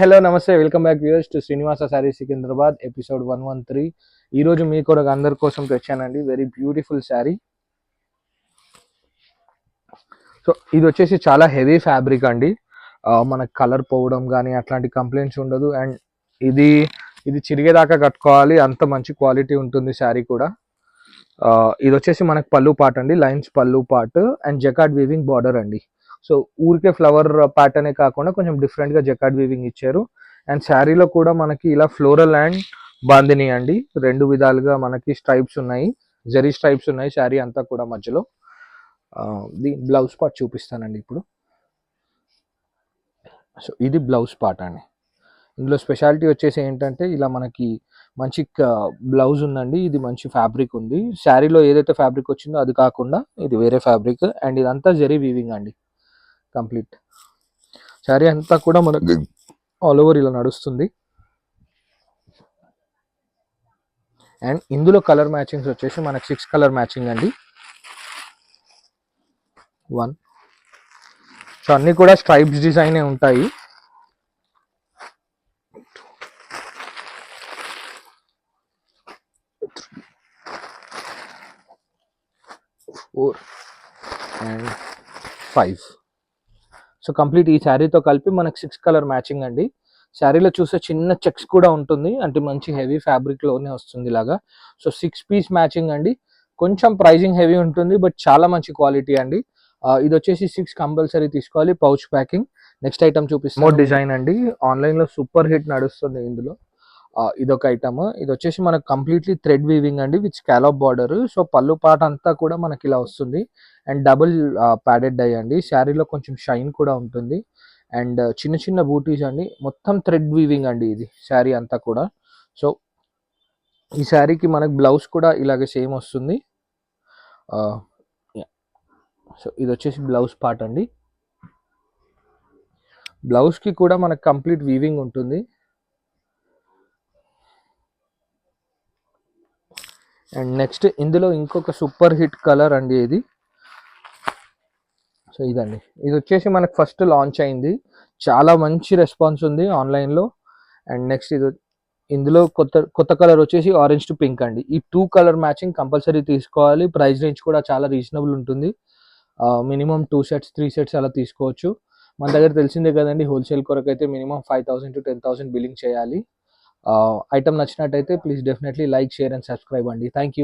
Hello నమస్తే, welcome back viewers to Srinivasa sari Secunderabad episode 113. ఈరోజు మీ కొరకు అందరి కోసం తెచ్చానండి వెరీ బ్యూటిఫుల్ శారీ. సో ఇది వచ్చేసి చాలా హెవీ ఫ్యాబ్రిక్ అండి. మనకు కలర్ పోవడం కానీ అట్లాంటి కంప్లైంట్స్ ఉండదు. అండ్ ఇది ఇది చిరిగేదాకా కట్టుకోవాలి, అంత మంచి క్వాలిటీ ఉంటుంది శారీ కూడా. ఇది వచ్చేసి మనకు పళ్ళు పార్ట్ అండి, లైన్స్ పళ్ళు part and jacquard weaving border అండి. సో ఊరికే ఫ్లవర్ ప్యాటర్నే కాకుండా కొంచెం డిఫరెంట్గా జకార్డ్ వీవింగ్ ఇచ్చారు. అండ్ శారీలో కూడా మనకి ఇలా ఫ్లోరల్ అండ్ బాందిని అండి, రెండు విధాలుగా మనకి స్ట్రైప్స్ ఉన్నాయి, జరీ స్ట్రైప్స్ ఉన్నాయి శారీ అంతా కూడా మధ్యలో. బ్లౌజ్ పార్ట్ చూపిస్తానండి ఇప్పుడు. సో ఇది బ్లౌజ్ పార్ట్ అండి. ఇందులో స్పెషాలిటీ వచ్చేసి ఏంటంటే ఇలా మనకి మంచి బ్లౌజ్ ఉందండి, ఇది మంచి ఫ్యాబ్రిక్ ఉంది. శారీలో ఏదైతే ఫ్యాబ్రిక్ వచ్చిందో అది కాకుండా ఇది వేరే ఫ్యాబ్రిక్. అండ్ ఇదంతా జరీ వీవింగ్ అండి కంప్లీట్. శారీ అంతా కూడా మనకి ఆల్ ఓవర్ ఇలా నడుస్తుంది. అండ్ ఇందులో కలర్ మ్యాచింగ్స్ వచ్చేసి మనకి 6 కలర్ మ్యాచింగ్ అండి. 1. సో అన్నీ కూడా స్ట్రైప్స్ డిజైనే ఉంటాయి. 4 అండ్ 5. సో కంప్లీట్ ఈ శారీతో కలిపి మనకి 6 కలర్ మ్యాచింగ్ అండి. శారీలో చూసే చిన్న చెక్స్ కూడా ఉంటుంది, అంటే మంచి హెవీ ఫ్యాబ్రిక్లోనే వస్తుంది ఇలాగా. సో 6 పీస్ మ్యాచింగ్ అండి. కొంచెం ప్రైజింగ్ హెవీ ఉంటుంది, బట్ చాలా మంచి క్వాలిటీ అండి. ఇది వచ్చేసి 6 కంపల్సరీ తీసుకోవాలి, పౌచ్ ప్యాకింగ్. నెక్స్ట్ ఐటమ్ చూపిస్తాను, మోర్ డిజైన్ అండి. ఆన్లైన్లో సూపర్ హిట్ నడుస్తుంది ఇందులో. ఇదొక ఐటమ్. ఇది వచ్చేసి మనకు కంప్లీట్లీ థ్రెడ్ వీవింగ్ అండి విత్ స్కాలప్ బార్డర్. సో పళ్ళు పాట అంతా కూడా మనకి ఇలా వస్తుంది. అండ్ డబుల్ ప్యాడెడ్ డై అండి. శారీలో కొంచెం షైన్ కూడా ఉంటుంది. అండ్ చిన్న చిన్న బూటీస్ అండి, మొత్తం థ్రెడ్ వీవింగ్ అండి ఇది శారీ అంతా కూడా. సో ఈ శారీకి మనకు బ్లౌజ్ కూడా ఇలాగే సేమ్ వస్తుంది. సో ఇది వచ్చేసి బ్లౌజ్ పార్ట్ అండి. బ్లౌజ్కి కూడా మనకు కంప్లీట్ వీవింగ్ ఉంటుంది. అండ్ నెక్స్ట్ ఇందులో ఇంకొక సూపర్ హిట్ కలర్ అండి ఇది. సో ఇదండి, ఇది వచ్చేసి మనకు ఫస్ట్ లాంచ్ అయింది, చాలా మంచి రెస్పాన్స్ ఉంది ఆన్లైన్లో. అండ్ నెక్స్ట్ ఇందులో కొత్త కలర్ వచ్చేసి ఆరెంజ్ టు పింక్ అండి. ఈ 2 కలర్ మ్యాచింగ్ కంపల్సరీ తీసుకోవాలి. ప్రైస్ రేంజ్ కూడా చాలా రీజనబుల్ ఉంటుంది. మినిమం 2 సెట్స్ 3 సెట్స్ అలా తీసుకోవచ్చు. మన దగ్గర తెలిసిందే కదండి, హోల్సేల్ కొరకు అయితే మినిమం 5,000 to 10,000 బిల్లింగ్ చేయాలి. ఐటమ్ నచ్చినట్టయితే please definitely like, share and subscribe అండి. Thank you.